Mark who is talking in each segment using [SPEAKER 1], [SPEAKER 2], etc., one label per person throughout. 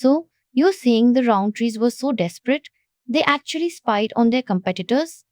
[SPEAKER 1] So, you're saying the Rowntrees were so desperate, they actually spied on their competitors?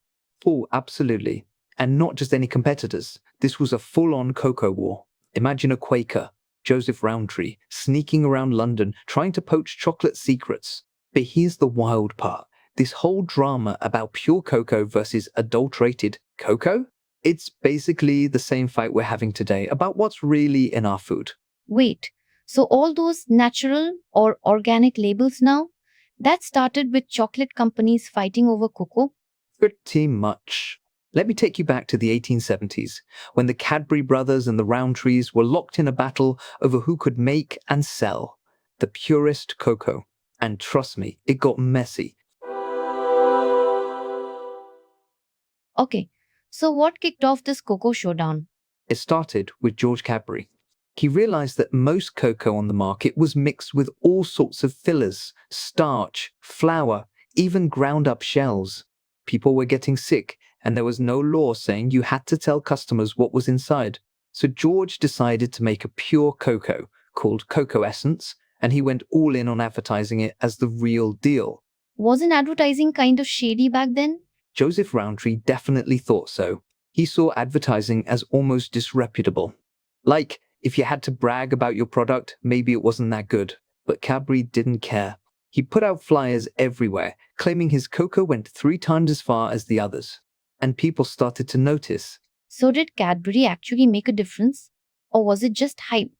[SPEAKER 2] Oh, absolutely. And not just any competitors. This was a full-on cocoa war. Imagine a Quaker, Joseph Rowntree, sneaking around London trying to poach chocolate secrets. But here's the wild part. This whole drama about pure cocoa versus adulterated cocoa? It's basically the same fight we're having today about what's really in our food.
[SPEAKER 1] Wait, so all those natural or organic labels now? That started with chocolate companies fighting over cocoa?
[SPEAKER 2] Pretty much. Let me take you back to the 1870s, when the Cadbury brothers and the Rowntrees were locked in a battle over who could make and sell the purest cocoa. And trust me, it got messy.
[SPEAKER 1] Okay, so what kicked off this cocoa showdown?
[SPEAKER 2] It started with George Cadbury. He realized that most cocoa on the market was mixed with all sorts of fillers, starch, flour, even ground up shells. People were getting sick, and there was no law saying you had to tell customers what was inside. So George decided to make a pure cocoa called cocoa essence, and he went all in on advertising it as the real deal.
[SPEAKER 1] Wasn't advertising kind of shady back then?
[SPEAKER 2] Joseph Rowntree definitely thought so. He saw advertising as almost disreputable. Like, if you had to brag about your product, maybe it wasn't that good. But Cadbury didn't care. He put out flyers everywhere, claiming his cocoa went 3 times as far as the others. And people started to notice.
[SPEAKER 1] So, did Cadbury actually make a difference? Or was it just hype?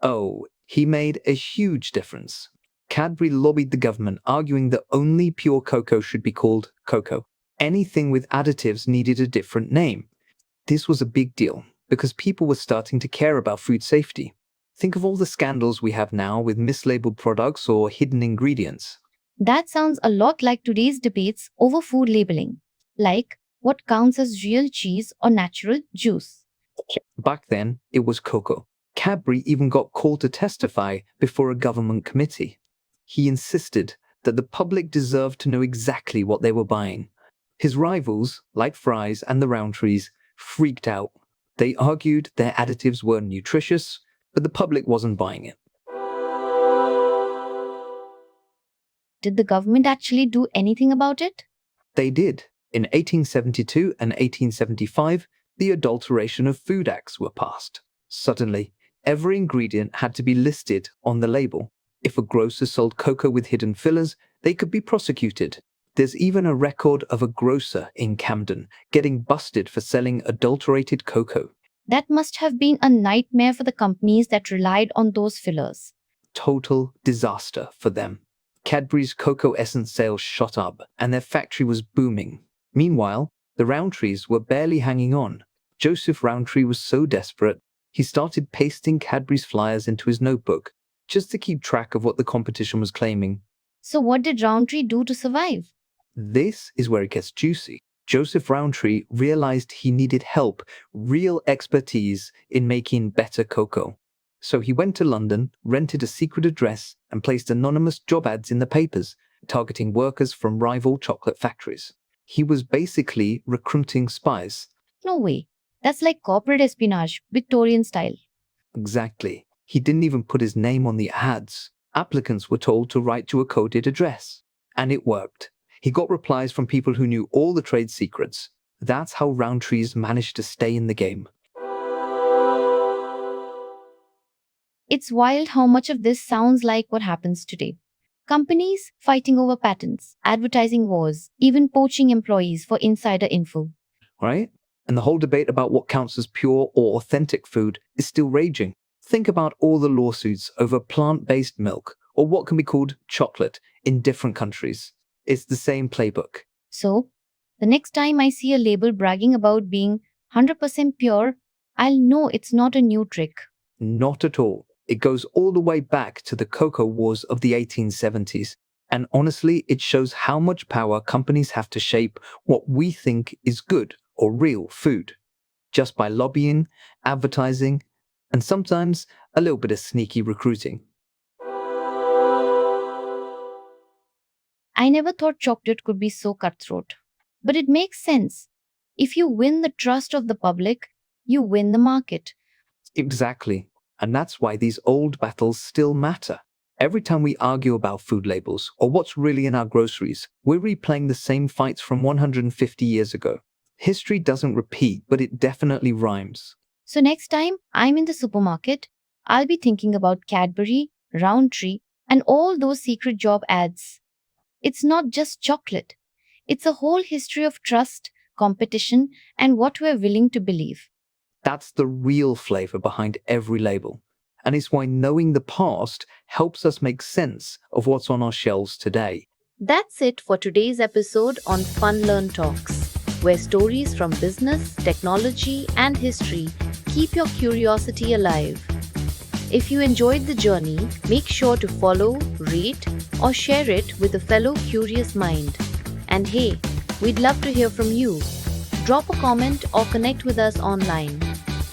[SPEAKER 2] Oh, he made a huge difference. Cadbury lobbied the government, arguing that only pure cocoa should be called cocoa. Anything with additives needed a different name. This was a big deal because people were starting to care about food safety. Think of all the scandals we have now with mislabeled products or hidden ingredients.
[SPEAKER 1] That sounds a lot like today's debates over food labeling. Like, what counts as real cheese or natural juice?
[SPEAKER 2] Back then, it was cocoa. Cadbury even got called to testify before a government committee. He insisted that the public deserved to know exactly what they were buying. His rivals, like Fry's and the Rowntrees, freaked out. They argued their additives were nutritious, but the public wasn't buying it.
[SPEAKER 1] Did the government actually do anything about it?
[SPEAKER 2] They did. In 1872 and 1875, the Adulteration of Food Acts were passed. Suddenly, every ingredient had to be listed on the label. If a grocer sold cocoa with hidden fillers, they could be prosecuted. There's even a record of a grocer in Camden getting busted for selling adulterated cocoa.
[SPEAKER 1] That must have been a nightmare for the companies that relied on those fillers.
[SPEAKER 2] Total disaster for them. Cadbury's cocoa essence sales shot up, and their factory was booming. Meanwhile, the Rowntrees were barely hanging on. Joseph Rowntree was so desperate, he started pasting Cadbury's flyers into his notebook, just to keep track of what the competition was claiming.
[SPEAKER 1] So, what did Rowntree do to survive?
[SPEAKER 2] This is where it gets juicy. Joseph Rowntree realized he needed help, real expertise in making better cocoa. So he went to London, rented a secret address, and placed anonymous job ads in the papers, targeting workers from rival chocolate factories. He was basically recruiting spies.
[SPEAKER 1] No way. That's like corporate espionage, Victorian style.
[SPEAKER 2] Exactly. He didn't even put his name on the ads. Applicants were told to write to a coded address. And it worked. He got replies from people who knew all the trade secrets. That's how Rowntrees managed to stay in the game.
[SPEAKER 1] It's wild how much of this sounds like what happens today. Companies fighting over patents, advertising wars, even poaching employees for insider info.
[SPEAKER 2] Right? And the whole debate about what counts as pure or authentic food is still raging. Think about all the lawsuits over plant-based milk or what can be called chocolate in different countries. It's the same playbook.
[SPEAKER 1] So, the next time I see a label bragging about being 100% pure, I'll know it's not a new trick.
[SPEAKER 2] Not at all. It goes all the way back to the cocoa wars of the 1870s. And honestly, it shows how much power companies have to shape what we think is good or real food. Just by lobbying, advertising, and sometimes a little bit of sneaky recruiting.
[SPEAKER 1] I never thought chocolate could be so cutthroat. But it makes sense. If you win the trust of the public, you win the market.
[SPEAKER 2] Exactly. And that's why these old battles still matter. Every time we argue about food labels or what's really in our groceries, we're replaying the same fights from 150 years ago. History doesn't repeat, but it definitely rhymes.
[SPEAKER 1] So next time I'm in the supermarket, I'll be thinking about Cadbury, Rowntree, and all those secret job ads. It's not just chocolate. It's a whole history of trust, competition, and what we're willing to believe.
[SPEAKER 2] That's the real flavor behind every label. And it's why knowing the past helps us make sense of what's on our shelves today.
[SPEAKER 1] That's it for today's episode on Fun Learn Talks, where stories from business, technology, and history keep your curiosity alive. If you enjoyed the journey, make sure to follow, rate, or share it with a fellow curious mind. And hey, we'd love to hear from you. Drop a comment or connect with us online.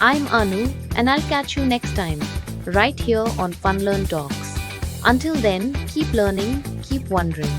[SPEAKER 1] I'm Anu, and I'll catch you next time, right here on Fun Learn Talks. Until then, keep learning, keep wondering.